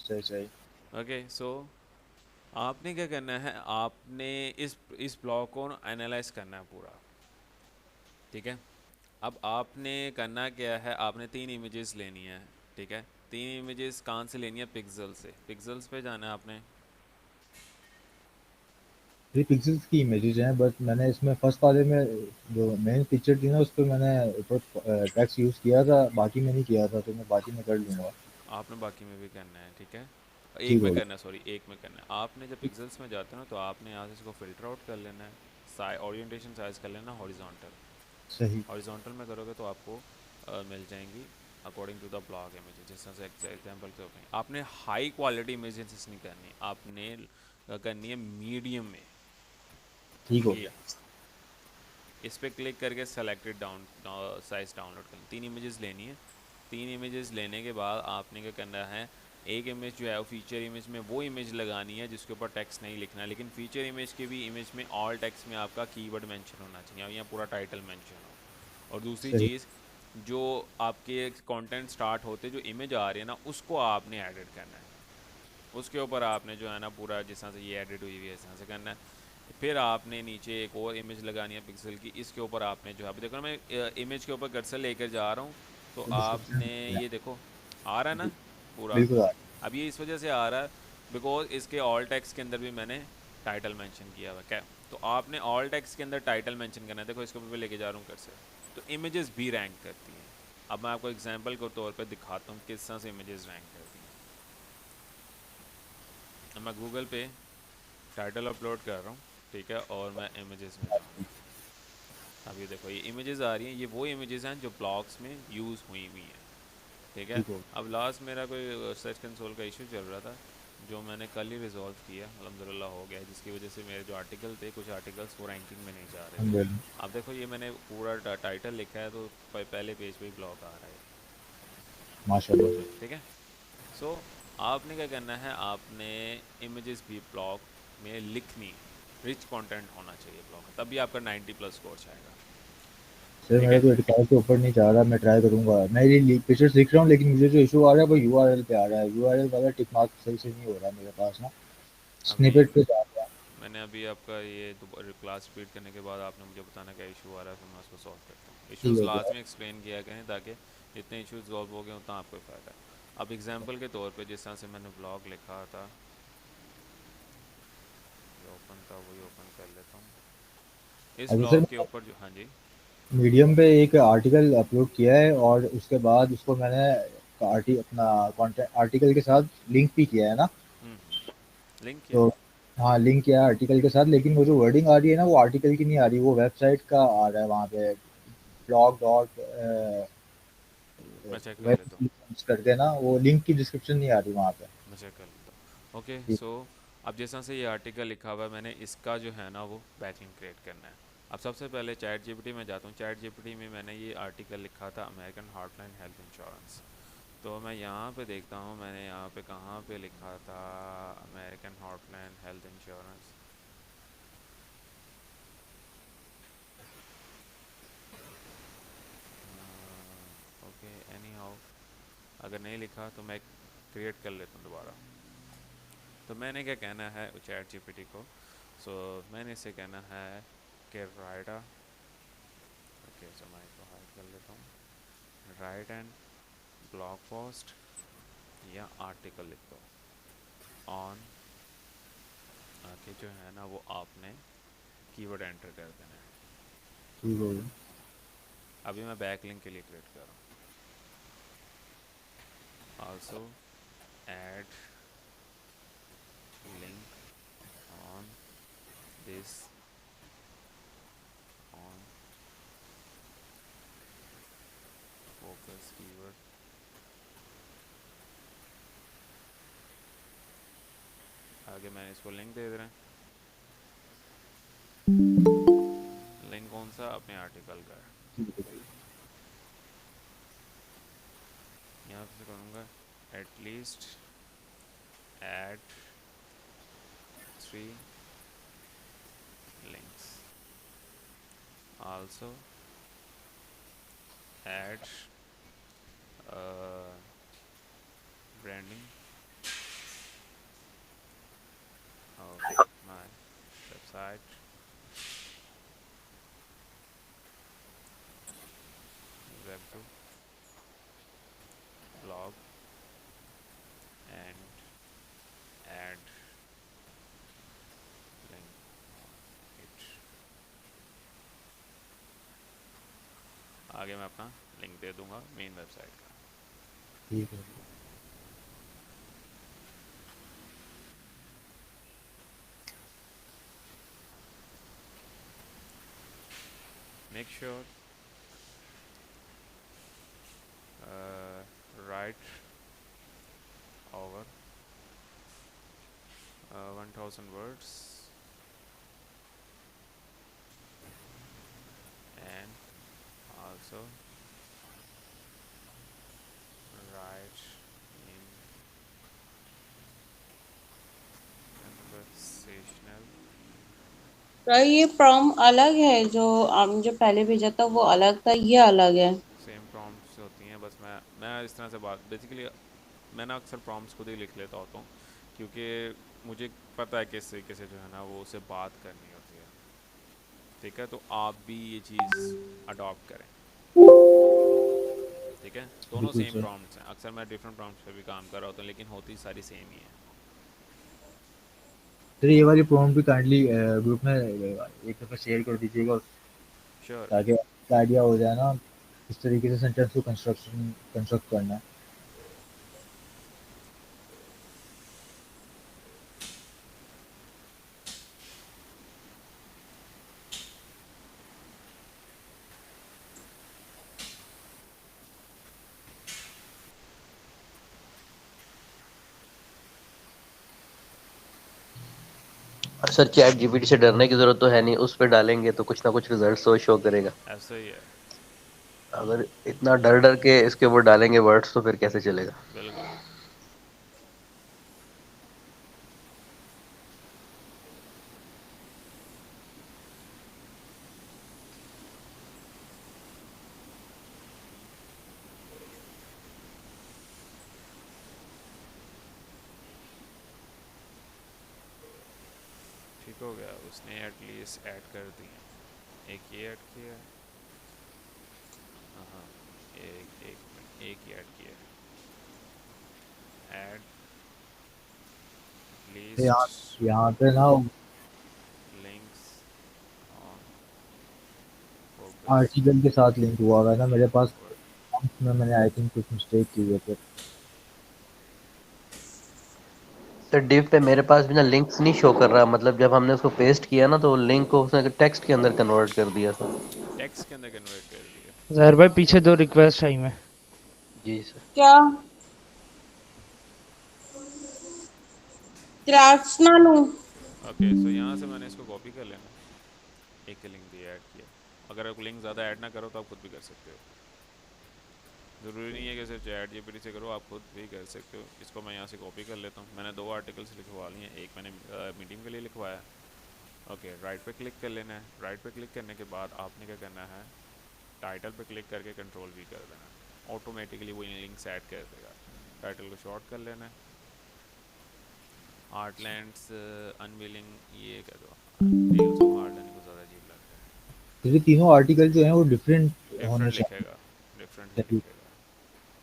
सही सही। Okay, so आपने क्या करना है, आपने इस ब्लॉग को एनालाइज करना है पूरा, ठीक है। अब आपने करना क्या है, आपने 3 इमेजेस लेनी है, ठीक है। 3 इमेजेस कहाँ से लेनी है, पिक्सल से, पिक्सल्स पे जाना है आपने। ये पिक्सेल्स की इमेजेस हैं, बट मैंने इसमें फर्स्ट वाले में जो मेन पिक्चर थी ना, उस पर मैंने ऊपर टेक्स्ट यूज़ किया था, बाकी में नहीं किया था, तो मैं बाकी में कर लूँगा। आपने बाकी में भी करना है, ठीक है। एक ठीक में हो करना है, गया। सॉरी, एक में करना है। आपने जब पिक्सल्स में जाते हो ना, तो आपने यहाँ से इसको फ़िल्टर आउट कर लेना है, ओरिएंटेशन साइज कर लेना हॉरिजॉन्टल। सही। हॉरिजॉन्टल में करोगे तो आपको मिल जाएंगी according to the blog image. जिस तरह से एग्जाम्पल के ऊपर आपने हाई क्वालिटी इमेजेस नहीं करनी, आपने करनी है मीडियम में। ठीक हो ये गया। इस पर क्लिक करके सेलेक्टेड डाउन साइज डाउनलोड करनी, 3 इमेजेस लेनी है। 3 इमेजेस लेने के बाद आपने क्या करना है, एक इमेज जो है वो फीचर इमेज में वो इमेज लगानी है जिसके ऊपर टेक्स्ट नहीं लिखना है, लेकिन फीचर इमेज के भी इमेज में ऑल टेक्स्ट में आपका कीवर्ड मेंशन होना चाहिए, और यहाँ पूरा टाइटल मेंशन हो। और दूसरी सही। चीज़, जो आपके कंटेंट स्टार्ट होते जो इमेज आ रही है ना, उसको आपने एडिट करना है। उसके ऊपर आपने जो है ना पूरा जिस तरह से ये एडिट हुई हुई है इस तरह से करना है। फिर आपने नीचे एक और इमेज लगानी है पिक्सल की, इसके ऊपर आपने जो है, अभी देखो ना मैं इमेज के ऊपर कर्सर लेकर जा रहा हूँ, तो डिस्क्रिप्शन आपने है। ये देखो, आ रहा है ना पूरा। बिल्कुल आ अब ये इस वजह से आ रहा है बिकॉज इसके ऑल टेक्स्ट के अंदर भी मैंने टाइटल मेंशन किया हुआ है, क्या। तो आपने ऑल टेक्स्ट के अंदर टाइटल मेंशन करना है, देखो इसके ऊपर लेके जा रहा हूँ कर्सर, तो इमेजेस भी रैंक करती हैं। अब मैं आपको एग्जांपल के तौर पे दिखाता हूँ किस तरह से इमेजेस रैंक करती हैं। अब मैं गूगल पे टाइटल अपलोड कर रहा हूँ, ठीक है, और मैं इमेजेस में जाऊँगा। अब ये देखो ये इमेजेस आ रही हैं, ये वो इमेजेस हैं जो ब्लॉग्स में यूज़ हुई हुई हैं, ठीक है। ठीक हो अब लास्ट मेरा कोई सर्च कंसोल का इशू चल रहा था, जो मैंने कल ही रिजॉल्व किया, अल्हम्दुलिल्लाह हो गया, जिसकी वजह से मेरे जो आर्टिकल थे, कुछ आर्टिकल्स वो रैंकिंग में नहीं जा रहे थे। गया। अब देखो ये मैंने पूरा टाइटल लिखा है, तो पहले पेज पे ही ब्लॉग आ रहा है, माशाल्लाह से। ठीक है। सो आपने क्या करना है, आपने इमेजेस भी ब्लॉग में लिखनी है, रिच कंटेंट होना चाहिए ब्लॉग में, तभी आपका 90+ स्कोर आएगा, सर ठीक मेरा है। तो 85 के ऊपर नहीं जा रहा, मैं ट्राई करूंगा। मैं ये पिक्चर्स लिख रहा हूँ, लेकिन मुझे जो इशू आ रहा है वो यूआरएल पे आ रहा है। यूआरएल वाला टिक मार्क सही से नहीं हो रहा मेरे पास ना। अभी स्निपेट पे जा रहा है। मैंने अभी आपका ये क्लास रिपीट करने के बाद आपने मुझे बताना क्या इशू आ रहा है, फिर मैं उसको सॉल्व करता हूँ। ठीक इश्यूज़ हो लास्ट गया। में एक्सप्लेन किया करें, ताकि जितने इश्यूज सॉल्व हो गए उतना आपको फ़ायदा है। अब एग्जांपल के तौर पे जिस तरह से मैंने ब्लॉग लिखा था, जो ओपन था वही ओपन कर लेता हूँ, इस अभी सर ब्लॉग के मैंने ऊपर जो, हाँ जी। मीडियम पे एक आर्टिकल अपलोड किया है, और उसके बाद उसको मैंने अपना कॉन्टेंट आर्टिकल के साथ लिंक भी किया है ना। लिंक किया। तो हाँ, लिंक किया है आर्टिकल के साथ, लेकिन वो जो वर्डिंग आ रही है ना, वो आर्टिकल की नहीं आ रही, वो वेबसाइट का आ रहा है वहाँ पे। ब्लॉग डॉट मैं चेक कर लेता हूँ, वेब करके ना, वो लिंक की डिस्क्रिप्शन नहीं आ रही वहाँ पे। मैं चेक कर लेता हूँ। ओके, ठीक। सो अब जिस तरह से ये आर्टिकल लिखा हुआ है, मैंने इसका जो है ना वो बैकलिंक क्रिएट करना है। अब सबसे पहले चैट जीपीटी में जाता हूँ, चैट जीपीटी में मैंने ये आर्टिकल लिखा था, अमेरिकन हार्टलाइन हेल्थ इंश्योरेंस। तो मैं यहाँ पे देखता हूँ, मैंने यहाँ पे कहाँ पे लिखा था, American hotline health insurance. Okay, any how, अगर नहीं लिखा तो मैं क्रिएट कर लेता हूँ दोबारा। तो मैंने क्या कहना है चैट जीपीटी को, सो मैंने इसे कहना है कि राइट, ओके, सो मैं इसको हाइड कर लेता हूँ, राइट एंड ब्लॉग पोस्ट या आर्टिकल लिख दो ऑन, कि जो है ना वो आपने कीवर्ड एंटर कर देना है। ठीक हो गया। अभी मैं बैक लिंक के लिए क्रिएट कर रहा हूँ, also add link on this on focus keyword. आगे मैंने इसको लिंक दे देना है, लिंक कौन सा, अपने आर्टिकल का है। ठीक हो गया। यहाँ से करूँगा at least add 3 links, also add branding आगे मैं अपना लिंक दे दूंगा मेन वेबसाइट का। ठीक है। Make sure right over 1000 words and also write in conversational। क्या ये प्रॉम अलग है? जो आपने जो पहले भेजा था वो अलग था, ये अलग है? सेम प्रॉम्प्ट्स होती हैं, बस मैं इस तरह से बात बेसिकली मैं ना अक्सर प्रॉम्प्ट्स खुद ही लिख लेता होता हूँ, क्योंकि मुझे पता है किस तरीके से जो है ना वो उससे बात करनी होती है। ठीक है, तो आप भी ये चीज़ अडॉप्ट करें। ठीक है, दोनों बिल्कुल सेम सर। प्रॉम्प्ट्स हैं, अक्सर मैं डिफरेंट प्रॉम्प्ट्स पे भी काम कर रहा होता हूँ, लेकिन होती सारी सेम ही है। सर ये वाली प्रॉम्प्ट भी काइंडली ग्रुप में एक दफ़ा शेयर कर दीजिएगा, श्योर। ताकि आइडिया हो जाए ना किस तरीके से सेंटेंस को कंस्ट्रक्ट करना है। सर चैट जीपीटी से डरने की जरूरत तो है नहीं, उस पर डालेंगे तो कुछ ना कुछ रिजल्ट तो शो करेगा। ऐसा ही है। अगर इतना डर डर के इसके ऊपर डालेंगे वर्ड्स तो फिर कैसे चलेगा। बिल्कुल। ठीक हो गया, उसने एटलीस्ट ऐड कर दिए। एक ये ऐड किया है। हाँ, एक मिनट, एक ही ऐड किया है। ऐड तो एटलीस्ट यहाँ पे ना लिंक्स ऑन फोकस आर्टिकल के साथ लिंक हुआ हुआ है ना मेरे पास, वर्ड। उसमें मैंने आई थिंक कुछ मिस्टेक की है फिर। सर डिव पे मेरे पास भी ना लिंक्स नहीं शो कर रहा, मतलब जब हमने उसको पेस्ट किया ना तो लिंक को उसने टेक्स्ट के अंदर कन्वर्ट कर दिया सर। टेक्स्ट के अंदर कन्वर्ट कर दिया। जहर भाई पीछे 2 रिक्वेस्ट आई मैं। जी सर। क्या क्राफ्ट्स ना लूं? ओके, सो यहाँ से मैंने इसको कॉपी कर लेना। एक लिंक दिया, ऐड किया। अगर आप लिंक ज़्यादा ऐड ना करो तो आप खुद भी कर सकते हो। ज़रूरी नहीं है कि सिर्फ चैट जीपीटी से करो, आप खुद भी कर सकते हो। इसको मैं यहाँ से कॉपी कर लेता हूँ। मैंने 2 आर्टिकल्स लिखवा लिए हैं, एक मैंने मीटिंग के लिए लिखवाया। ओके, राइट पे क्लिक कर लेना है। राइट पे क्लिक करने के बाद आपने क्या करना है, टाइटल पे क्लिक करके कंट्रोल भी कर देना है। ऑटोमेटिकली वो लिंक्स ऐड कर देगा। टाइटल को शॉर्ट कर लेना है। आर्टलैंड्स अनविलिंग ये कर दो। टेल्स ऑफ हार्डलैंड को ज़्यादा अजीब लगता है। क्योंकि तीनों आर्टिकल जो हैं वो डिफरेंट होने डिफरेंट लिखेगा, डिफरेंट ही चाहिए। लिखेगा।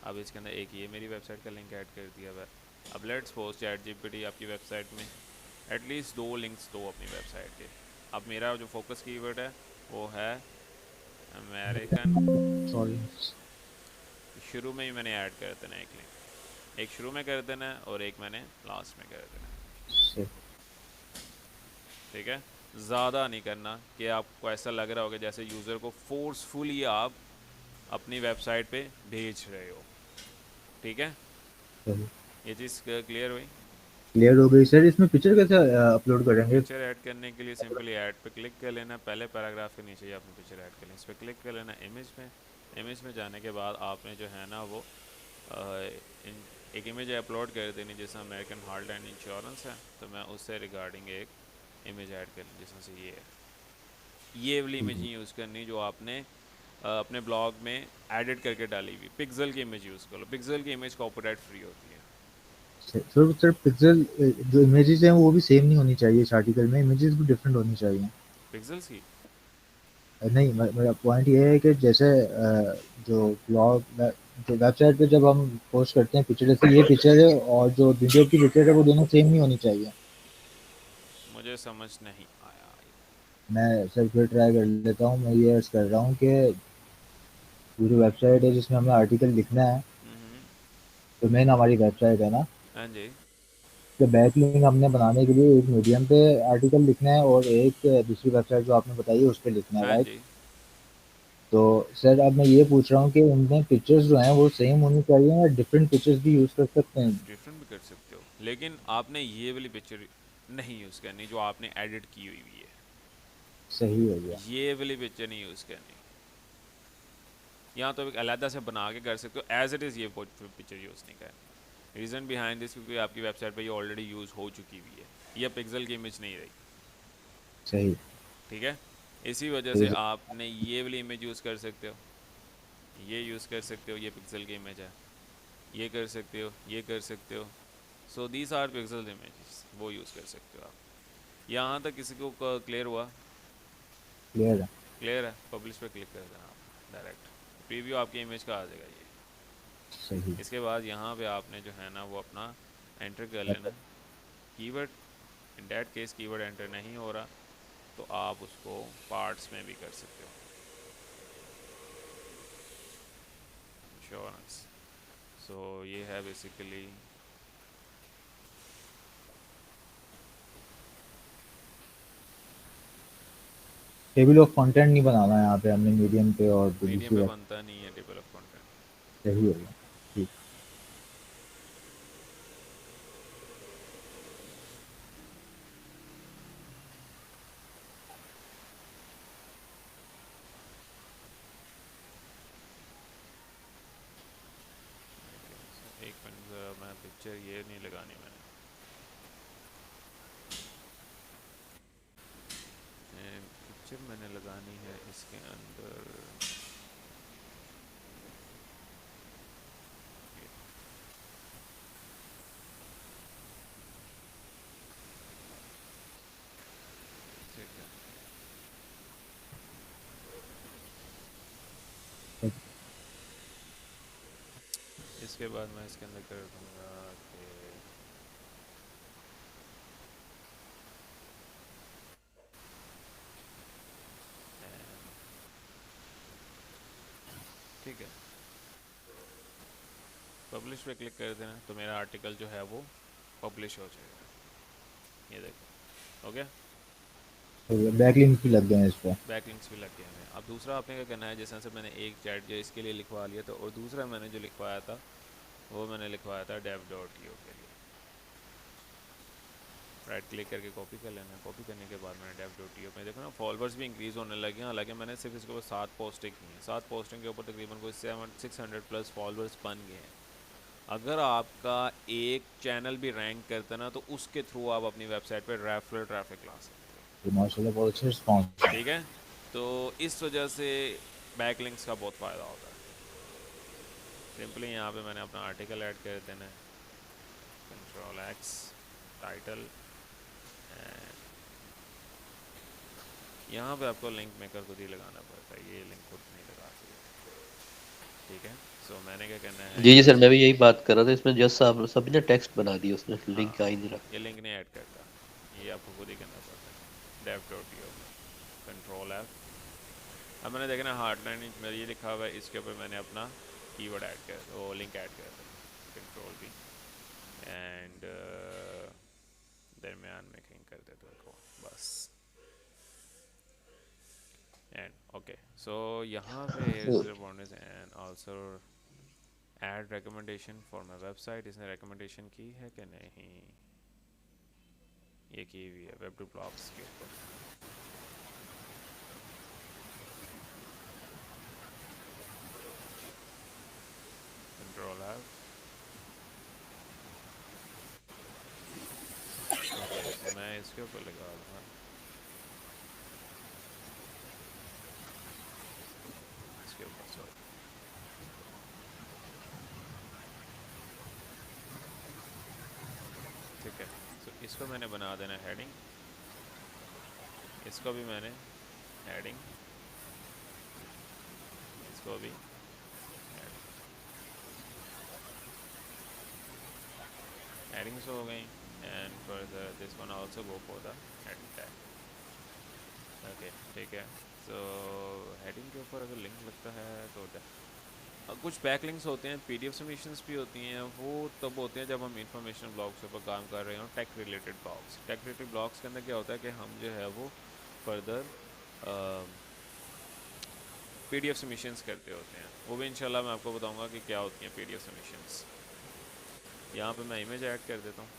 अब इसके अंदर एक ये मेरी वेबसाइट का लिंक ऐड कर दिया हुआ है। अब लेट्स सपोज चैट जीपीटी आपकी वेबसाइट में एटलीस्ट 2 लिंक्स दो अपनी वेबसाइट के। अब मेरा जो फोकस कीवर्ड है वो है अमेरिकन। सॉरी। शुरू में ही मैंने ऐड कर देना एक लिंक, एक शुरू में कर देना है और एक मैंने लास्ट में कर देना है। ठीक है, ज़्यादा नहीं करना कि आपको ऐसा लग रहा होगा जैसे यूज़र को फोर्सफुली आप अपनी वेबसाइट पे भेज रहे हो। ठीक है, ये चीज़ क्लियर हुई। क्लियर हो गई सर। इसमें पिक्चर कैसे अपलोड करेंगे? पिक्चर ऐड करने के लिए सिंपली ऐड पे क्लिक कर लेना। पहले पैराग्राफ के नीचे ही आपने पिक्चर ऐड कर लेना। इस पर क्लिक कर लेना इमेज में। इमेज में जाने के बाद आपने जो है ना वो एक इमेज अपलोड कर देनी, जैसे अमेरिकन हार्टलैंड इंश्योरेंस है, तो मैं उससे रिगार्डिंग एक इमेज ऐड कर ली, जैसे ये है। ये वाली इमेज ही यूज़ करनी जो आपने अपने ब्लॉग में एडिट करके डाली हुई। पिक्सल की इमेज यूज़ कर लो, पिक्सल की इमेज कॉपीराइट फ्री होती है। सर पिक्सल जो इमेजेस हैं वो भी सेम नहीं होनी चाहिए इस आर्टिकल में, इमेजेस भी डिफरेंट होनी चाहिए। पिक्सल्स की नहीं, मेरा पॉइंट ये है कि जैसे जो ब्लॉग जो वेबसाइट पे जब हम पोस्ट करते हैं पिक्चर, जैसे ये पिक्चर है और जो वीडियो की पिक्चर है वो दोनों सेम नहीं होनी चाहिए। मुझे समझ नहीं आया। मैं सर फिर ट्राई कर लेता हूँ। मैं ये अर्ज कर रहा हूँ कि ये जो वेबसाइट है जिसमें हमें आर्टिकल लिखना है, हम्म। जो मेन हमारी वेबसाइट है ना, हाँ जी। तो बैक लिंक हमने बनाने के लिए एक मीडियम पे आर्टिकल लिखना है और एक दूसरी वेबसाइट जो आपने बताई है उस पे लिखना है, हाँ राइट? जी। तो सर अब मैं ये पूछ रहा हूँ कि उनमें पिक्चर्स जो हैं वो सेम होनी चाहिए या डिफरेंट पिक्चर्स भी यूज़ कर सकते हैं? डिफरेंट भी कर सकते हो, लेकिन आपने ये वाली पिक्चर नहीं यूज़ करनी जो आपने एडिट की हुई है। सही हो गया। ये वाली पिक्चर नहीं यूज़ करनी। या तो एक अलहदा से बना के कर सकते हो, एज इट इज़ ये पिक्चर यूज़ नहीं करनी। रीज़न बिहाइंड दिस क्योंकि आपकी वेबसाइट पे ये ऑलरेडी यूज़ हो चुकी हुई है, ये पिक्सल की इमेज नहीं रही। सही। ठीक है, इसी वजह सही से सर। आपने ये वाली इमेज यूज़ कर सकते हो, ये यूज़ कर सकते हो, ये पिक्सल की इमेज है, ये कर सकते हो, ये कर सकते हो। So these are pixel images, वो यूज़ कर सकते हो आप। यहाँ तक किसी को क्लियर हुआ? क्लियर है। क्लियर है। पब्लिश पे क्लिक कर देना आप डायरेक्ट, प्रीव्यू आपकी इमेज का आ जाएगा ये। सही। इसके बाद यहाँ पे आपने जो है ना वो अपना एंटर कर लेना है keyword. In that case keyword enter नहीं हो रहा तो आप उसको पार्ट्स में भी कर सकते हो। इंश्योरेंस, सो ये है बेसिकली। टेबल ऑफ कंटेंट नहीं बनाना है यहाँ पे हमने मीडियम पे और जो मीडियम दूसरी पे वेब। बनता नहीं है टेबल ऑफ कंटेंट। सही हो गया। ठीक। एक मिनट ज़रा, मैं पिक्चर ये नहीं लगानी मैंने। पिक्चर मैंने लगानी है इसके अंदर। ठीक है, इसके बाद मैं इसके अंदर कर दूँगा कि ठीक है, पब्लिश पे क्लिक कर देना तो मेरा आर्टिकल जो है वो पब्लिश हो जाएगा। ये देखो, हो गया। बैक लिंक भी लग गए हैं इस पर। बैक लिंक्स भी लग गए हैं। अब दूसरा आपने क्या करना है, जैसे से मैंने एक चैट जो इसके लिए लिखवा लिया था और दूसरा मैंने जो लिखवाया था वो मैंने लिखवाया था dev.io के लिए। राइट क्लिक करके कॉपी कर लेना। कॉपी करने के बाद मैंने dev.io में देखो ना फॉलोअर्स भी इंक्रीज़ होने लगे हैं। हालांकि मैंने सिर्फ इसके ऊपर 7 पोस्टें की हैं, 7 पोस्टिंग के ऊपर तकरीबन कोई 600 प्लस फॉलोअर्स बन गए हैं। अगर आपका एक चैनल भी रैंक करता है ना तो उसके थ्रू आप अपनी वेबसाइट पर रेफरल ट्रैफिक ला सकते हो। तो माशाल्लाह बहुत अच्छा रिस्पॉन्स। ठीक है, तो इस वजह से बैकलिंक्स का बहुत फ़ायदा होता है। सिंपली यहाँ पे मैंने अपना आर्टिकल ऐड कर देना है, Ctrl+X, टाइटल, एंड यहाँ पे आपको लिंक मेकर खुद ही लगाना पड़ता है, ये लिंक खुद नहीं लगाती है। ठीक है, सो मैंने क्या करना है जी जी यहाँ सर, पे। मैं भी यही बात कर रहा था। इसमें जस्ट आप सभी ने टेक्स्ट बना दिया, उसने लिंक आ हाँ, ही नहीं रहा। ये लिंक नहीं ऐड करता, ये आपको खुद ही करना पड़ता है dev.io में। Ctrl+F। अब मैंने देखना हार्डलाइन मेरा ये लिखा हुआ है, इसके ऊपर मैंने अपना कीवर्ड ऐड कर, वो लिंक ऐड कर देना। Ctrl+V एंड दरमियान में कहीं कर देता हूँ बस। एंड ओके, सो यहाँ पे and also add recommendation for my website. इसने रिकमेंडेशन की है कि नहीं? ये की हुई है वेब टू ब्लॉग्स के ऊपर। Ctrl+F। ओके, सो मैं इसके ऊपर लगा दूँगा, इसके ऊपर सॉरी। ठीक है, सो इसको मैंने बना देना हेडिंग, इसको भी मैंने हेडिंग, इसको भी हेडिंग। हेडिंग्स हो गई and further this one also go for the heading tag. Okay ठीक है, सो हेडिंग के ऊपर अगर लिंक लगता है तो कुछ बैकलिंक्स होते हैं, पीडीएफ सबमिशंस भी होती हैं, वो तब होते हैं जब हम इंफॉर्मेशन ब्लॉग्स के ऊपर काम कर रहे हो, tech related blogs. Tech related blogs के अंदर क्या होता है कि हम जो है वो फर्दर पीडीएफ सबमिशंस करते होते हैं। वो भी इंशाल्लाह मैं आपको बताऊंगा कि क्या होती हैं पीडीएफ सबमिशंस। यहाँ पे मैं इमेज ऐड कर देता हूँ।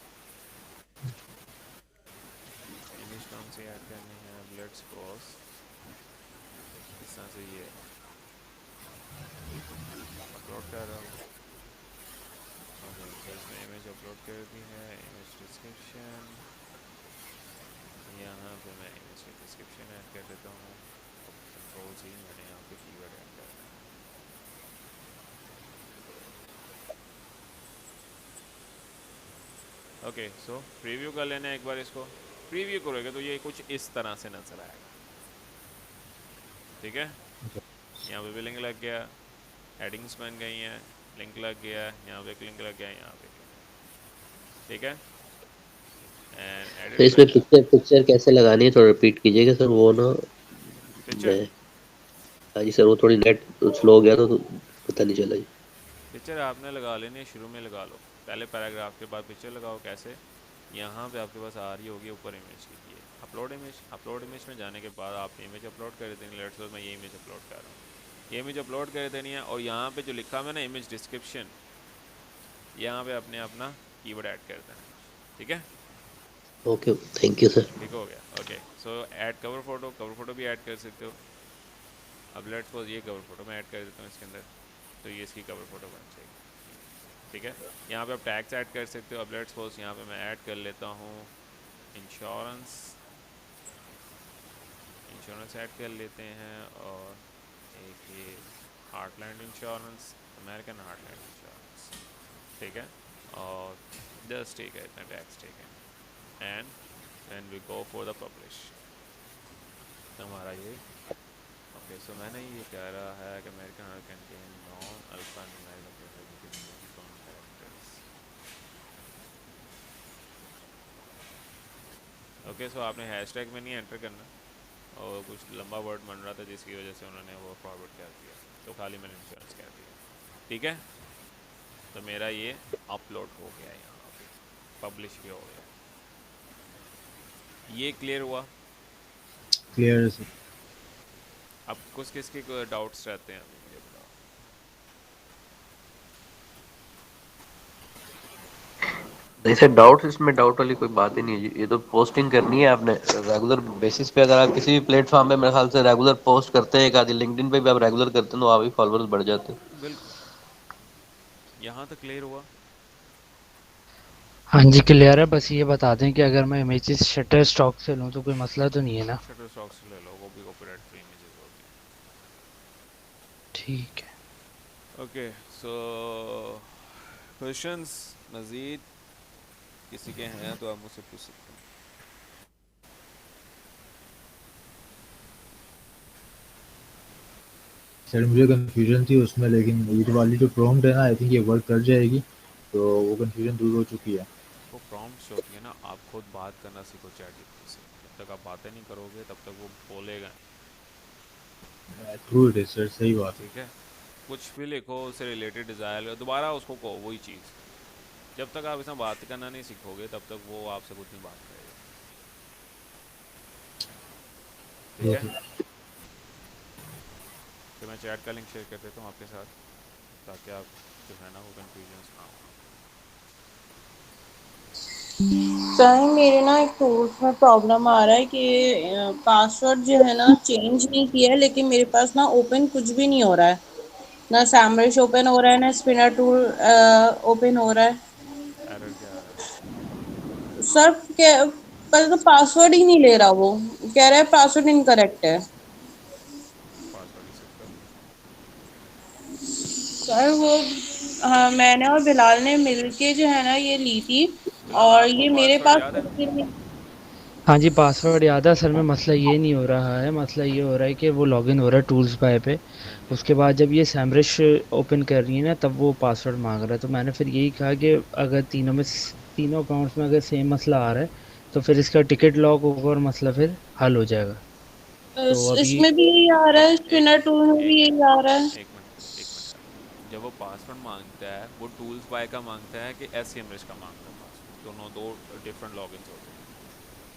इमेज कौन सी ऐड करनी है, लेट्स सपोज इस तरह से ये अपलोड कर रहा हूँ। ओके, तो इसमें इमेज अपलोड कर दी है, इमेज डिस्क्रिप्शन, यहाँ पे मैं इमेज की डिस्क्रिप्शन ऐड कर देता हूँ। कंट्रोल सी, मैंने यहाँ पे कीवर्ड ऐड करना है। ओके, सो प्रीव्यू कर लेना एक बार इसको। प्रीव्यू करोगे तो ये कुछ इस तरह से नजर आएगा, ठीक है। यहाँ पे भी लिंक लग गया, हेडिंग्स बन गई हैं, लिंक लग गया, यहाँ पे एक लिंक लग गया, यहाँ पे, ठीक है। एंड तो एडिट इसमें में पिक्चर कैसे लगानी है, थोड़ा रिपीट कीजिएगा सर। वो ना पिक्चर, मैं, हाँ जी सर, वो थोड़ी नेट स्लो हो गया था तो पता नहीं चला जी। पिक्चर आपने लगा लेनी है, शुरू में लगा लो, पहले पैराग्राफ के बाद पिक्चर लगाओ। कैसे, यहाँ पे आपके पास आ रही होगी ऊपर इमेज की, ये अपलोड इमेज। अपलोड इमेज में जाने के बाद आप इमेज अपलोड कर देनी। लेट्स सपोज मैं ये इमेज अपलोड कर रहा हूँ, ये इमेज अपलोड कर देनी है। और यहाँ पे जो लिखा है ना इमेज डिस्क्रिप्शन, यहाँ पे अपने अपना कीवर्ड ऐड कर देना, ठीक है। Okay, thank you sir. ठीक हो गया। ओके, सो add cover photo, cover photo भी ऐड कर सकते हो। अब लेट्स सपोज ये कवर फोटो मैं ऐड कर देता हूँ इसके अंदर, तो ये इसकी कवर फोटो बन जाएगी, ठीक है। यहाँ पे आप टैग्स ऐड कर सकते हो। अब लेट्स सपोज यहाँ पे मैं ऐड कर लेता हूँ इंश्योरेंस, इंश्योरेंस ऐड कर लेते हैं। और एक ये heartland insurance, American heartland insurance, ठीक है। और 10 ठीक है, इतना टैक्स ठीक है। And then we go for the publish, हमारा ये ओके। सो मैंने ये कह रहा है कि American heart contain non alphanumeric characters. Okay, so आपने हैशटैग में नहीं एंटर करना, और कुछ लंबा वर्ड बन रहा था जिसकी वजह से उन्होंने वो फॉरवर्ड कर दिया, तो खाली मैंने इंश्योरेंस कह दिया, ठीक है। तो मेरा ये अपलोड हो गया, यहाँ पे पब्लिश भी हो गया। ये क्लियर हुआ? क्लियर है सर। अब कुछ किसके डाउट्स रहते हैं, अभी मुझे बताओ। नहीं सर, डाउट, इसमें डाउट वाली कोई बात ही नहीं है जी। ये तो पोस्टिंग करनी है आपने रेगुलर बेसिस पे। अगर आप किसी भी प्लेटफॉर्म पे मेरे ख्याल से रेगुलर पोस्ट करते हैं, एक आधी लिंक्डइन पे भी आप रेगुलर करते हैं, तो आप भी फॉलोअर्स बढ़ जाते हैं। बिल्कुल, यहाँ तक क्लियर हुआ। हाँ जी क्लियर है। बस ये बता दें कि अगर मैं इमेजेस शटर स्टॉक से लूँ तो कोई मसला तो नहीं है ना? शटर स्टॉक से ले लो, वो भी कॉपीराइट फ्री इमेजेस होगी। ठीक है। ओके, सो क्वेश्चंस मज़ीद किसी के हैं तो आप मुझसे पूछ सकते हैं। सर मुझे कंफ्यूजन थी उसमें, लेकिन ये वाली जो प्रॉम्प्ट है ना, आई थिंक ये वर्क कर जाएगी, तो वो कंफ्यूजन दूर हो चुकी है। वो प्रॉम्प्ट्स होती है ना, आप खुद बात करना सीखो चैटजीपीटी से। जब तक आप बातें नहीं करोगे तब तक वो बोलेगा, ट्रू इट इज सर, सही बात है। ठीक है। कुछ भी लिखो उससे रिलेटेड डिज़ायर, दोबारा उसको कहो वही चीज़। जब तक आप इसमें बात करना नहीं सीखोगे तब तक वो आपसे कुछ नहीं बात करेगा, ठीक है। तो मैं चैट का लिंक शेयर कर देता हूँ आपके साथ, ताकि आप जो है ना वो कन्फ्यूजन ना हो। सर मेरे ना एक टूल्स में प्रॉब्लम आ रहा है कि पासवर्ड जो है ना चेंज नहीं किया है, लेकिन मेरे पास ना ओपन कुछ भी नहीं हो रहा है। ना सैमरिश ओपन हो रहा है, ना स्पिनर टूल ओपन हो रहा है। एरर क्या आ रहा है? सर क्या, पहले तो पासवर्ड ही नहीं ले रहा, वो कह रहा है पासवर्ड इनकरेक्ट है। पासवर्ड रीसेट कर लो। सर वो, हाँ मैंने और बिलाल ने मिलके जो है ना ये ली थी, बिलाल, और आपको ये मेरे पासवर्ड पास याद है? कुछ भी नहीं। हाँ जी पासवर्ड याद है। असल में मसला ये नहीं हो रहा है, मसला ये हो रहा है कि वो लॉगिन हो रहा है टूल्स बाय पे। हाँ जी, उसके बाद जब ये सैमरिश ओपन कर रही है ना, तब वो पासवर्ड मांग रहा है। तो मैंने फिर यही कहा कि अगर तीनों अकाउंट्स में अगर सेम मसला आ रहा है तो फिर इसका टिकट लॉक होगा और मसला फिर हल हो जाएगा। तो अभी इसमें भी यही आ रहा है, एक स्पिनर टूल में एक भी यही मिनट आ रहा है। एक मिनट एक मिनट जब वो पासवर्ड मांगता है वो टूल्स बाय का मांगता है कि एसएमएस का मांगता है पासवर्ड, दोनों दो डिफरेंट लॉगिन्स होते हैं।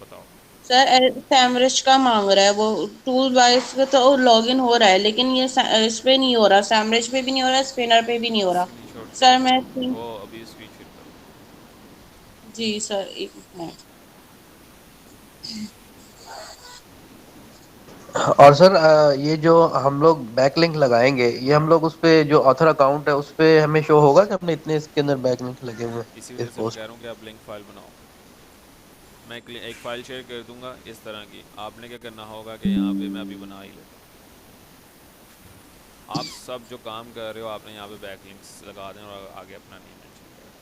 बताओ। सर सैमरिच का मांग रहा है वो, टूल वाइज का तो लॉगिन हो रहा है, लेकिन ये इस पे नहीं हो रहा, सैमरिच पे भी नहीं हो रहा, स्पिनर पे भी नहीं हो रहा। स्क्रीनशॉट सर भेजो, मैं वो अभी स्क्रीन शेयर करो। जी सर, एक मिनट। और सर ये जो हम लोग बैकलिंक लगाएंगे, ये हम लोग उस पे जो ऑथर अकाउंट है उस पे हमें शो होगा कि हमने इतने इसके अंदर बैकलिंक लगे हुए हैं इसी इस वजह से मैं कह पोस्ट। रहा हूँ कि आप लिंक फाइल बनाओ। मैं एक फ़ाइल शेयर कर दूंगा इस तरह की, आपने क्या करना होगा कि यहाँ पे मैं अभी बना ही लेता हूँ। आप सब जो काम कर रहे हो आपने यहाँ पे बैक लिंक्स लगा दें और आगे अपना नेम मेंशन कर दें।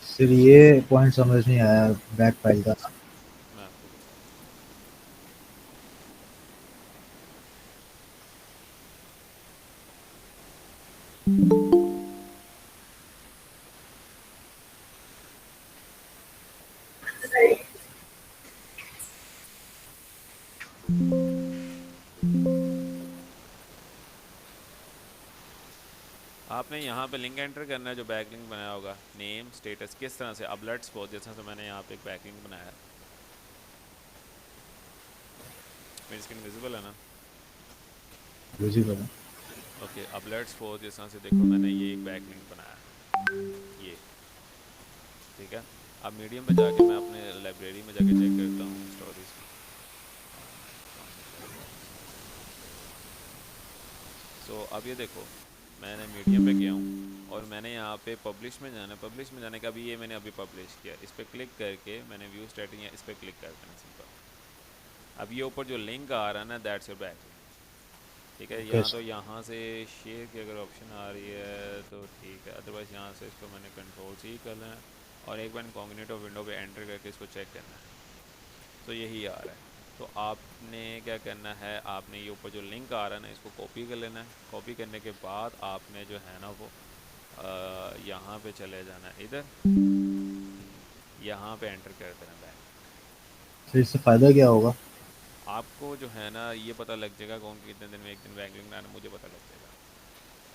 फिर ये पॉइंट समझ नहीं आया बैक फाइल का। मैं आपको बताता हूँ। आपने यहाँ पे लिंक एंटर करना है जो बैक लिंक बनाया होगा, नेम स्टेटस किस तरह से, अब लेट्स सपोज जैसे से मैंने यहाँ पे एक बैक लिंक बनाया है, मेरी स्क्रीन विजिबल है ना? विजिबल है। ओके, अब लेट्स सपोज जिस तरह से देखो मैंने ये एक बैक लिंक बनाया है, ये ठीक है। अब मीडियम पे जाके मैं अपने लाइब्रेरी में जाके चेक करता हूँ स्टोरीज में, सो अब ये देखो मैंने मीडियम पे गया हूँ और मैंने यहाँ पे पब्लिश में जाना है, पब्लिश में जाने का भी ये मैंने अभी पब्लिश किया, इस पर क्लिक करके मैंने व्यू स्टार्टिंग, इस पर क्लिक कर देना सिंपल। अब ये ऊपर जो लिंक आ रहा है ना, दैट्स योर बैक लिंक, ठीक है। ओके यहाँ तो यहाँ से शेयर की अगर ऑप्शन आ रही है तो ठीक है, अदरवाइज़ यहाँ से इसको मैंने कंट्रोल सी कर लेना है और एक बार इनकॉग्निटो विंडो पे एंटर करके इसको चेक करना है, तो यही आ रहा है। तो आपने क्या करना है, आपने ये ऊपर जो लिंक आ रहा है ना इसको कॉपी कर लेना है, कॉपी करने के बाद आपने जो है ना वो यहाँ पे चले जाना है, इधर यहाँ पे एंटर कर देना बैक लिंक। फिर इससे फ़ायदा क्या होगा? आपको जो है ना ये पता लग जाएगा कौन कितने दिन में एक दिन बैक लिंक बनाना, मुझे पता लग जाएगा।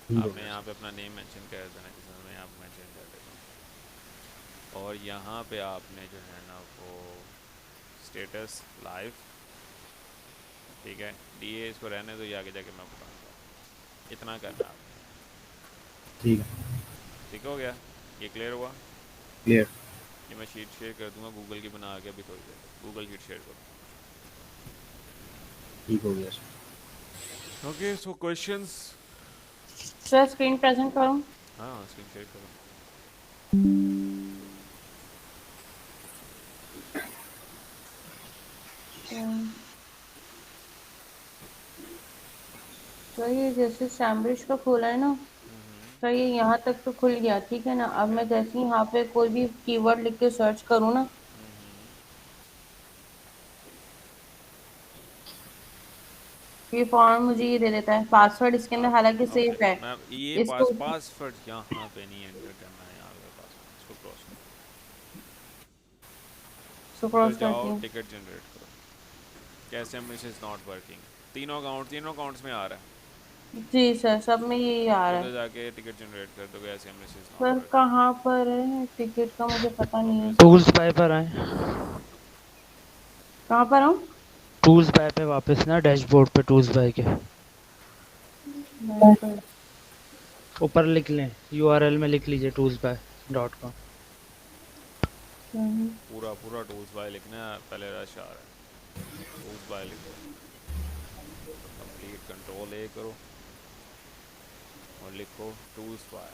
ठीक हो आपने गया यहाँ पे सर। अपना नेम मेंशन कर देना, जैसे मैं यहाँ पे मेंशन कर देता हूँ, और यहाँ पे आपने जो है ना वो स्टेटस लाइव, ठीक है, डीए इसको रहने दो, ये आगे जाके मैं बताऊँगा। इतना करना है आपने, ठीक है। ठीक हो गया, ये क्लियर हुआ। क्लियर। ये मैं शीट शेयर कर दूंगा गूगल की बना के, अभी थोड़ी देर तक गूगल शीट शेयर करो। ठीक हो गया सर। ओके, सो क्वेश्चंस। सर स्क्रीन प्रेजेंट करूँ? हाँ स्क्रीन शेयर करो। सर ये जैसे सैमरिच का खोला है ना, हम्म। सर ये यहाँ तक तो खुल गया, ठीक है ना। अब मैं जैसे ही यहाँ पे कोई भी कीवर्ड लिख के सर्च करूँ ना, हम्म। ये फॉर्म मुझे ये दे देता है पासवर्ड, इसके अंदर आप हालांकि ओके, सेफ है। मैं ये इसको पासवर्ड यहाँ पे नहीं एंटर करना है, यहाँ पे पासवर्ड इसको क्रॉस करो, उधर क्रॉस करती जाओ हूँ। टिकट जनरेट करो, कैसे एम इज नॉट वर्किंग, तीनों अकाउंट्स में आ रहा है, जी सर, सब में यही आ रहा उधर है। जाके टिकट जनरेट कर दो, कैसे M is not sir working. कहाँ पर है टिकट का, मुझे पता नहीं ओके है। सो टूल्स बाय पर आए, कहाँ पर हूँ? टूल्स बाय पे वापस ना, डैशबोर्ड पे टूल्स बाय के ऊपर लिख लें, यूआरएल में लिख लीजिए toolsby.com। पूरा पूरा टूल्स बाय लिखना है, पहले रश आ रहा है, टूल्स बाय लिखो, कंप्लीट कंट्रोल ए करो और लिखो टूल्स बाय,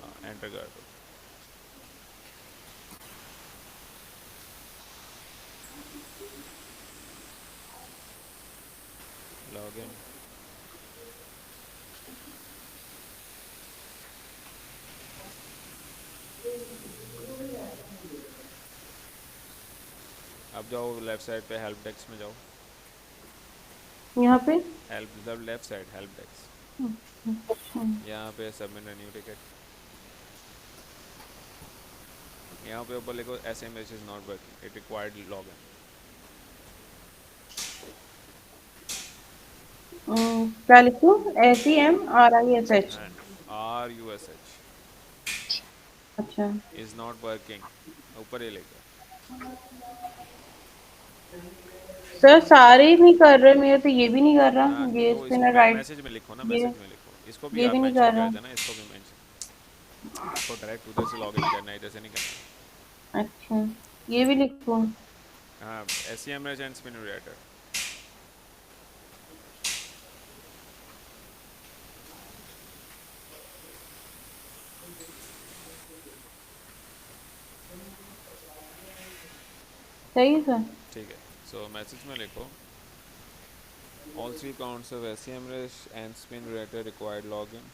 हाँ एंटर कर दो। लॉगिन, अब जाओ लेफ्ट साइड पे हेल्प डेस्क में जाओ, यहाँ पे हेल्प मतलब लेफ्ट साइड हेल्प डेस्क, यहाँ पे सबमिट न्यू टिकट, यहाँ पे ऊपर लिखो S M S is not working it required login. क्या लिखूं? SEMRISH। RUSH अच्छा इज नॉट वर्किंग, ऊपर ही लेकर। सर, सारे ही नहीं कर रहे मेरे, तो ये भी नहीं कर रहा, हाँ, ये तो इसको स्पिनर राइट, मैसेज में लिखो ना, ये मैसेज में लिखो, इसको भी ये आप भी नहीं मेंशन कर कर रहा। देना, इसको भी मेंशन। इसको डायरेक्ट उधर से लॉगिन करना है, इधर से नहीं करना। अच्छा, ये भी लिखूं? हाँ, SEMRS एंड स्पिन राइटर। सही है सर। ठीक है, सो मैसेज में लिखो all three accounts of SEMRS and spin rater required login।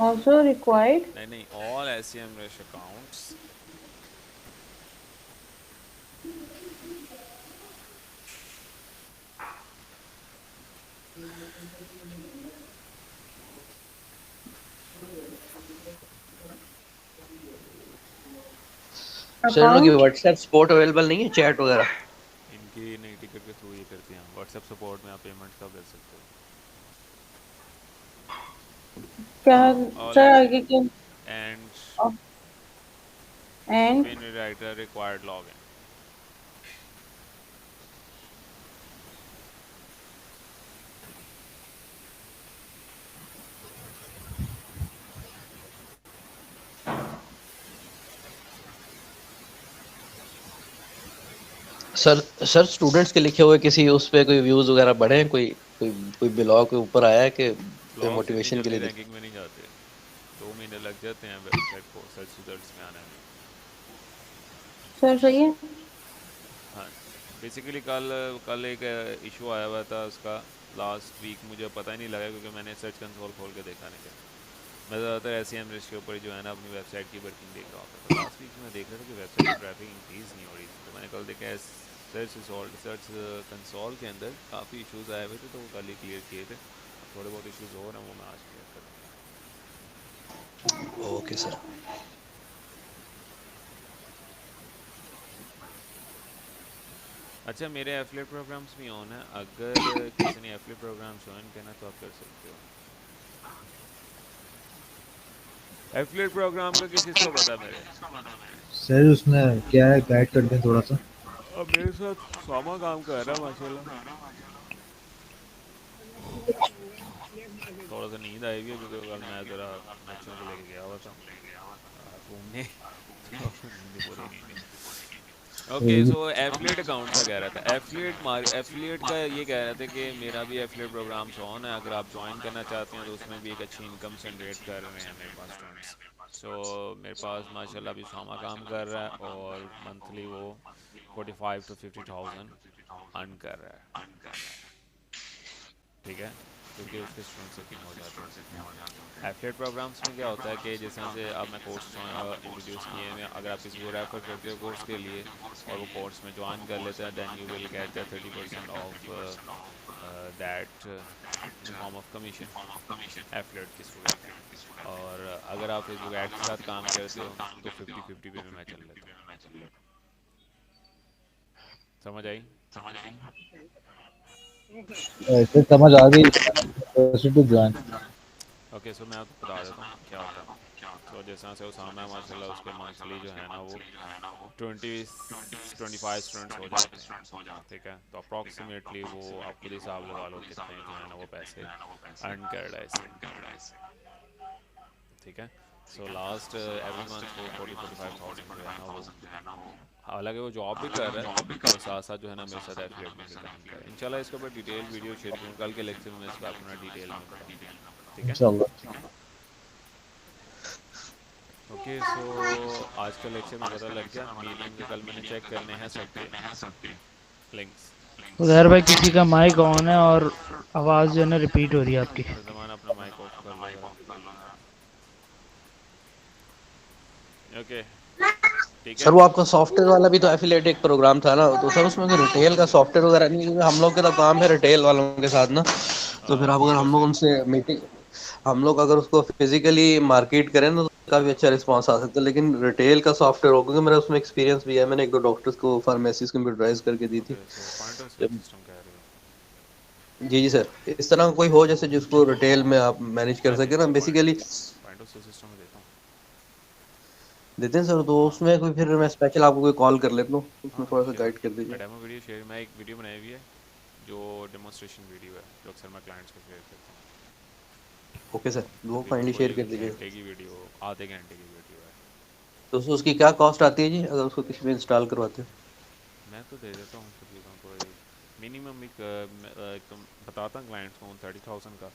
Also required. नहीं नहीं, all SEMRS accounts सर इन लोग की अकाउंट। व्हाट्सएप सपोर्ट अवेलेबल नहीं है, चैट वगैरह? इनकी नई टिकट के थ्रू ये करती हैं। व्हाट्सएप सपोर्ट में आप पेमेंट का कर सकते क्या? हो। ऑल सर एस आगे क्या? And and spin writer required login. Sir sir students के लिखे हुए किसी उस पे कोई व्यूज वगैरह बढ़े हैं? कोई कोई कोई ब्लॉग के ऊपर आया है कि कोई ब्लॉग्स इतनी मोटिवेशन के जल्दी लिए रैंकिंग में नहीं जाते, 2 महीने लग जाते हैं वेबसाइट को सर्च रिजल्ट्स में आने में। सर सही है। हाँ, बेसिकली कल कल एक इशू आया हुआ था उसका, लास्ट वीक मुझे पता ही नहीं लगा क्योंकि मैंने सर्च कंसोल खोल के देखा नहीं था। मैं ज़्यादातर SEMRS के ऊपर जो है ना अपनी वेबसाइट की वर्किंग देख रहा होता। तो लास्ट वीक में देख रहा था कि वेबसाइट की ट्रैफिक इंक्रीज़ नहीं हो रही थी, तो मैंने कल देखा सर्च कंसोल के अंदर काफ़ी इश्यूज़ आए हुए थे, तो वो कल ही क्लियर किए थे। थोड़े बहुत इश्यूज़ हो रहे हैं, वो मैं आज क्लियर करूँगा। Okay sir. अच्छा, मेरे एफिलिएट प्रोग्राम्स भी ऑन है, अगर किसी ने एफिलिएट प्रोग्राम ज्वाइन करना तो आप कर सकते हो। एफिलिएट प्रोग्राम का किस चीज़ को पता है मेरे? सर उसमें क्या है, गाइड कर दें थोड़ा सा। अब मेरे साथ सामा काम कर रहा है माशाल्लाह। थोड़ा सा नींद आई हुई है क्योंकि कल मैं ज़रा बच्चों को लेके गया हुआ था घूमने, तो नींद पूरी नहीं थी। ओके, सो एफिलिएट अकाउंट्स का कह रहा था, एफिलिएट का ये कह रहे थे कि मेरा भी एफिलिएट प्रोग्राम्स ऑन है, अगर आप ज्वाइन करना चाहते हैं तो उसमें भी एक अच्छी इनकम जनरेट कर रहे हैं मेरे पास स्टूडेंट्स। सो मेरे पास माशाल्लाह अभी सामा काम कर रहा है और मंथली वो 45 to 50,000 अर्न कर रहा है। ठीक है, क्योंकि उसके स्टूडेंट्स सेटिंग हो जाते हैं उसमें। एफिलिएट प्रोग्राम्स में क्या होता है कि जैसे से अब मैं कोर्स इंट्रोड्यूस किए हैं, अगर आप किसी को रेफर करते हो कोर्स के लिए और वो कोर्स में ज्वाइन कर लेता है, then you will get the 30% of that in the form of commission affiliate के स्टूडेंट को। और अगर आप फेसबुक ऐड के साथ काम करते हो तो 50-50 पे में मैं चल लेता हूँ। समझ आई? ऐसे समझ आ गई, टू ज्वाइन। ओके, सो मैं आपको बता देता हूँ क्या होता है। तो जैसा से उसामा है माशाल्लाह, उसके मंथली जो है ना वो 25 स्टूडेंट्स हो जाते हैं। ठीक है, तो अप्रॉक्सीमेटली वो आप खुद हिसाब लगा लो कितने जो है ना वो पैसे अर्न कर रहा है इससे। ठीक है, सो लास्ट एवरी मंथ वो 40-45,000 जो है ना वो, हालांकि वो जॉब भी कर रहा है और साथ साथ जो है ना मेरे साथ एफिलिएट में भी काम कर रहा है। इंशाल्लाह इसके ऊपर डिटेल वीडियो शेयर करूँ कल के लेक्चर में, मैं इसको अपना डिटेल में बताऊँगा। ठीक है, इंशाल्लाह। ओके। सो आज का लेक्चर में पता लग गया, मीटिंग कल मैंने चेक करने हैं सबके लिंक्स। उधर भाई किसी का माइक ऑन है और आवाज़ जो है ना रिपीट हो रही है आपकी। ज़मान अपना माइक ऑफ कर लो ज़रा। ओके, ठीक है। सर वो आपका सॉफ्टवेयर वाला भी तो एफिलिएट एक प्रोग्राम था ना, तो सर उसमें कोई रिटेल का सॉफ्टवेयर वगैरह नहीं, क्योंकि हम लोग का तो काम है रिटेल वालों के साथ ना। तो फिर हाँ, आप अगर तो हम लोग फिर उनसे मीटिंग, हम लोग अगर उसको फिजिकली मार्केट करें तो उसका भी अच्छा रिस्पांस आ सकता है, लेकिन रिटेल का सॉफ्टवेयर हो, क्योंकि मेरा उसमें एक्सपीरियंस भी है, मैंने एक दो डॉक्टर्स को फार्मेसीज कंप्यूटराइज करके दी थी। Okay, so point of sale जब सिस्टम कह रहे हो? जी जी सर, इस तरह का कोई हो जैसे जिसको रिटेल में आप मैनेज कर मैं सके देता ना हूँ basically. Point of sale system में देता हूँ। देते हैं सर, तो हाँ उसमें कोई फिर मैं स्पेशल आपको कोई कॉल कर लेता हूँ, उसमें हाँ थोड़ा सा श्योर। गाइड कर मैं दीजिए। डेमो वीडियो शेयर, मैं एक वीडियो बनाई हुई है जो डेमोन्स्ट्रेशन वीडियो है, जो अक्सर मैं क्लाइंट्स को शेयर करता हूँ। ओके सर, वो तकरीबन फाइनली कोई शेयर कर दीजिए। घंटे की वीडियो, आधे घंटे की वीडियो है। तो उसकी क्या कॉस्ट आती है जी, अगर उसको किसी में इंस्टॉल करवाते हैं? मैं तो दे देता हूँ तकरीबन कोई मिनिमम एक तो बताता हूँ क्लाइंट्स को 30,000 का,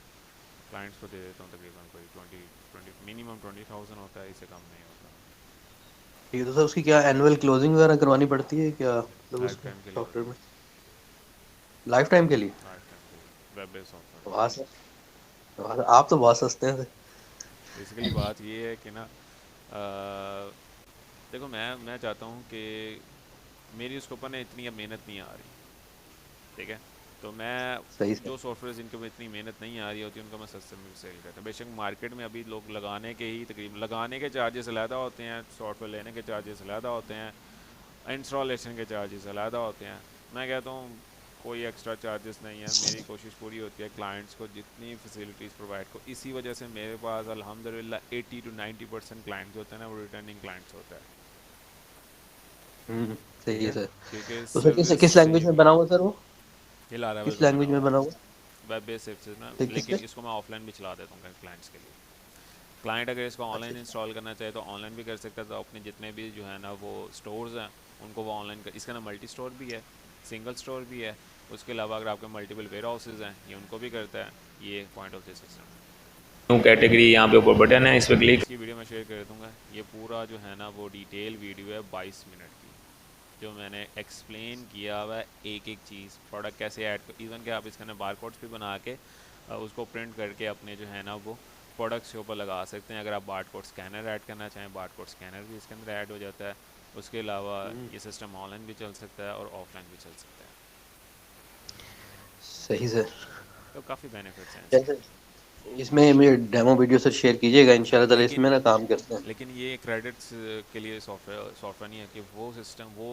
क्लाइंट्स को दे देता हूँ तकरीबन कोई 20 मिनिमम 20,000 होता है, इससे कम नहीं होता। ठीक है, तो सर उसकी क्या एनुअल क्लोजिंग वगैरह करवानी पड़ती है क्या, मतलब लाइफ उसमें टाइम के लिए सॉफ्टवेयर होती में? है। लाइफ टाइम के लिए? लाइफ टाइम के लिए वेब बेस्ड सॉफ्टवेयर वाह होता है। सर, वाह सर, आप तो बहुत सस्ते हैं सर। बेसिकली बात ये है कि ना, देखो मैं चाहता हूँ कि मेरी उसके ऊपर ना इतनी अब मेहनत नहीं आ रही, ठीक है? तो मैं सही सर। जो सॉफ्टवेयर जिनके में इतनी मेहनत नहीं आ रही होती उनको मैं सस्ते में सेल करता हूँ। बेशक मार्केट में अभी लोग लगाने के ही तकरीबन लगाने के चार्जेस अलहदा होते हैं, सॉफ्टवेयर लेने के चार्जेस अलहदा होते हैं, इंस्टॉलेशन के चार्जेस अलहदा होते हैं। मैं कहता हूँ कोई एक्स्ट्रा चार्जेस नहीं है। मेरी कोशिश पूरी होती है क्लाइंट्स को जितनी फैसिलिटीज़ प्रोवाइड को। इसी वजह से मेरे पास अल्हम्दुलिल्लाह 80 to 90% क्लाइंट्स होते हैं ना, वो रिटर्निंग क्लाइंट्स होता है। हम्म, ठीक सही है है, सर। क्योंकि तो सर किस सर्विस किस सही लैंग्वेज में होगी। बना हुआ सर वो? ये लारावेल किस पे बना लैंग्वेज में हुआ है, बना हुआ? वेब बेस्ड सर्विसेज में। ठीक, किस लेकिन पे? इसको मैं ऑफलाइन भी चला देता हूँ क्लाइंट्स के लिए। क्लाइंट अगर इसको अच्छा ऑनलाइन अच्छा। इंस्टॉल करना चाहे तो ऑनलाइन भी कर सकता है, तो अपने जितने भी जो है ना वो स्टोर्स हैं उनको वो ऑनलाइन कर, इसका ना मल्टी स्टोर भी है, सिंगल स्टोर भी है। उसके अलावा अगर आपके मल्टीपल वेयर हाउसेज हैं ये उनको भी करता है। ये पॉइंट ऑफ द सिस्टम है। कैटेगरी यहाँ पे ऊपर बटन है, इस पर क्लिक, इसकी वीडियो मैं शेयर कर दूँगा। ये पूरा जो है ना वो डिटेल वीडियो है 22 मिनट की, जो मैंने एक्सप्लेन किया हुआ है एक एक चीज़, प्रोडक्ट कैसे ऐड कर, इवन कि आप इसके अंदर बार कोड्स भी बना के उसको प्रिंट करके अपने जो है ना वो प्रोडक्ट्स के ऊपर लगा सकते हैं। अगर आप बार कोड स्कैनर ऐड करना चाहें, बार कोड स्कैनर भी इसके अंदर ऐड हो जाता है। उसके अलावा ये सिस्टम ऑनलाइन भी चल सकता है और ऑफलाइन भी चल सकता है। सही सर। तो काफ़ी बेनिफिट्स हैं इसके। जैसे इसमें मुझे डेमो वीडियो सर शेयर कीजिएगा इंशाल्लाह ताला, लेकिन इसमें ना काम करते हैं। लेकिन ये क्रेडिट्स के लिए सॉफ्टवेयर नहीं है कि वो सिस्टम वो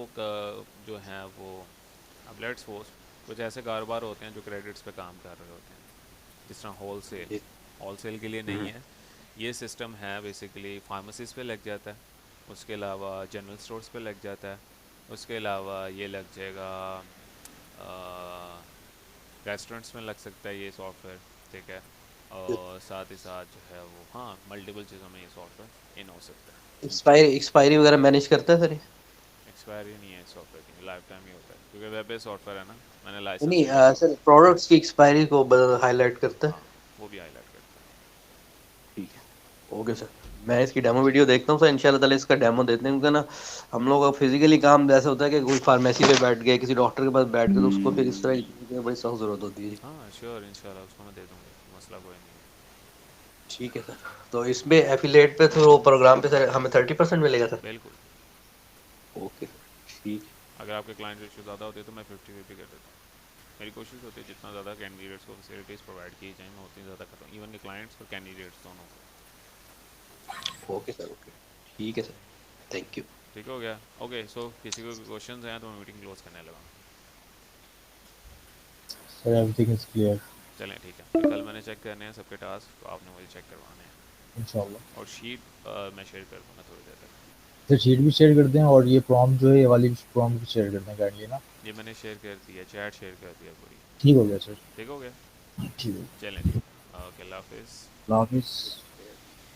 जो है वो, अब लेट्स सपोज कुछ ऐसे कारोबार होते हैं जो क्रेडिट्स पे काम कर रहे होते हैं, जिस तरह होलसेल। जी। होलसेल के लिए नहीं है ये सिस्टम, है बेसिकली फार्मेसीज पे लग जाता है, उसके अलावा जनरल स्टोर्स पे लग जाता है, उसके अलावा ये लग जाएगा रेस्टोरेंट्स में लग सकता है ये सॉफ्टवेयर, ठीक है? और साथ ही साथ जो है वो, हाँ, मल्टीपल चीज़ों में ये सॉफ्टवेयर इन हो सकता है। एक्सपायरी वगैरह मैनेज करता है सर ये? एक्सपायरी नहीं है सॉफ्टवेयर की, लाइफ टाइम ही होता है, क्योंकि वेब बेस्ड सॉफ्टवेयर है ना, मैंने नहीं लाइसेंस भी सर, प्रोडक्ट्स की एक्सपायरी को हाईलाइट करता है? हाँ वो भी हाईलाइट करता है। ठीक है, ओके सर। मैं इसकी डेमो वीडियो देखता हूँ सर, इंशाल्लाह ताला इसका डेमो देते हैं, क्योंकि ना हम लोग का फिजिकली काम जैसे होता है कि कोई फार्मेसी पे बैठ गए, किसी डॉक्टर के पास बैठ गए, तो उसको फिर इस तरह की चीज़ों की बड़ी सख्त जरूरत होती है जी। हाँ श्योर, इंशाल्लाह उसको मैं दे दूँगा, मसला कोई नहीं है। ठीक है सर। तो इसमें एफिलेट पे तो प्रोग्राम पे सर हमें 30% मिलेगा सर? बिल्कुल। ओके सर, ठीक। अगर आपके क्लाइंट रेशियो ज़्यादा होते हैं तो मैं 50-50 कर देता हूँ। मेरी कोशिश होती है जितना ज़्यादा कैंडिडेट्स को फैसिलिटीज़ प्रोवाइड की जाए मैं उतनी ज़्यादा करता हूँ, इवन के क्लाइंट्स और कैंडिडेट्स दोनों को। ओके सर, ओके, ठीक है सर, थैंक यू। ठीक हो गया? ओके, सो किसी को क्वेश्चंस हैं तो मैं मीटिंग क्लोज करने लगा। सर एवरीथिंग इज क्लियर चलें ठीक है, फिर कल मैंने चेक करने हैं सबके टास्क, तो आपने मुझे चेक करवाने हैं। इंशाल्लाह। और शीट मैं शेयर कर दूँगा थोड़ी देर तक। सर शीट भी शेयर कर दें और ये प्रॉम्प्ट जो है ये वाली प्रॉम्प्ट भी शेयर कर दें काइंडली ना। ये मैंने शेयर कर दिया, चैट शेयर कर दिया पूरी। ठीक हो गया सर। ठीक हो गया? ठीक है। चलें जी, ओके, अल्लाह हाफिज़। अल्लाह हाफिज़।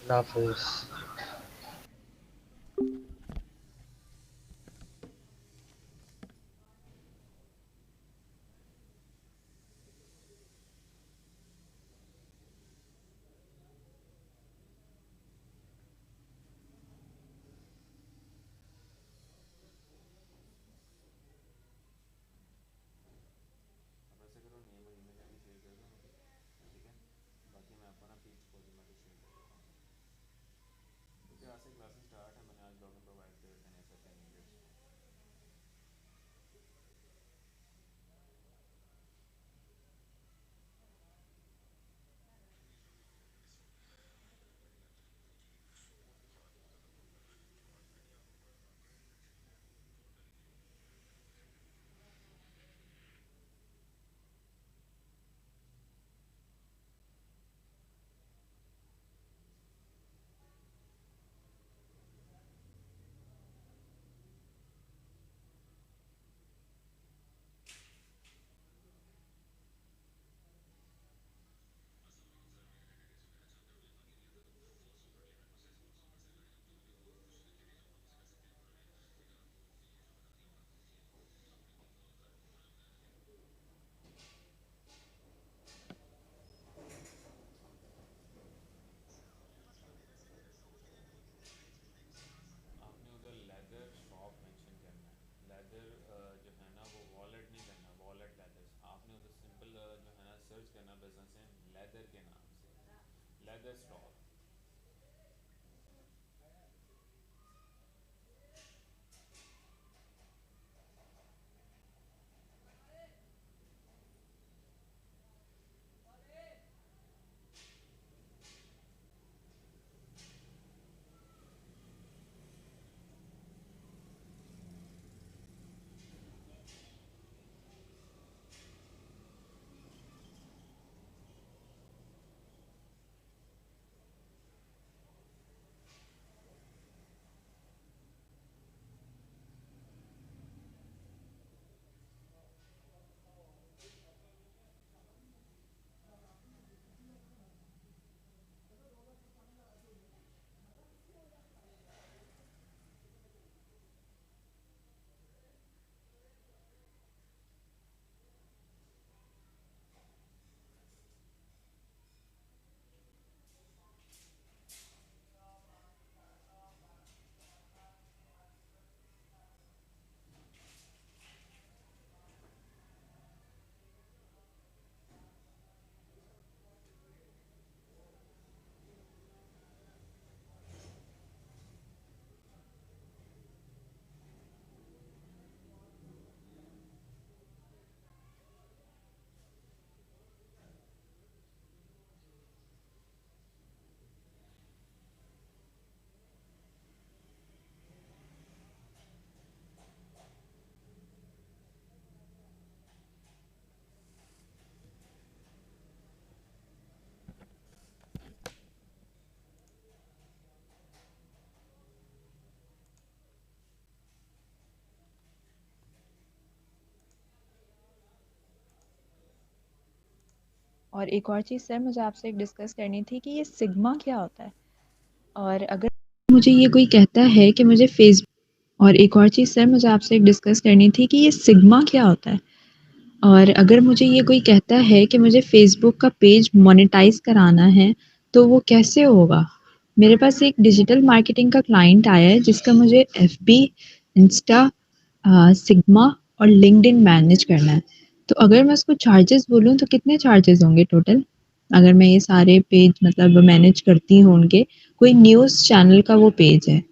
अल्लाह हाफिज़। ठीक है, बाकी मैं आपको ना पीच को भी मैं शेयर कर देता हूँ। और एक और चीज़ सर मुझे आपसे एक डिस्कस करनी थी कि ये सिग्मा क्या होता है? और अगर मुझे ये कोई कहता है कि मुझे फेस और एक और चीज़ सर मुझे आपसे एक डिस्कस करनी थी कि ये सिग्मा क्या होता है? और अगर मुझे ये कोई कहता है कि मुझे फ़ेसबुक का पेज मोनेटाइज़ कराना है, तो वो कैसे होगा? मेरे पास एक डिजिटल मार्केटिंग का क्लाइंट आया है जिसका मुझे एफबी, इंस्टा सिग्मा और लिंक्डइन मैनेज करना है। तो अगर मैं उसको चार्जेस बोलूँ तो कितने चार्जेस होंगे टोटल? अगर मैं ये सारे पेज मतलब मैनेज करती हूँ उनके, कोई न्यूज़ चैनल का वो पेज है।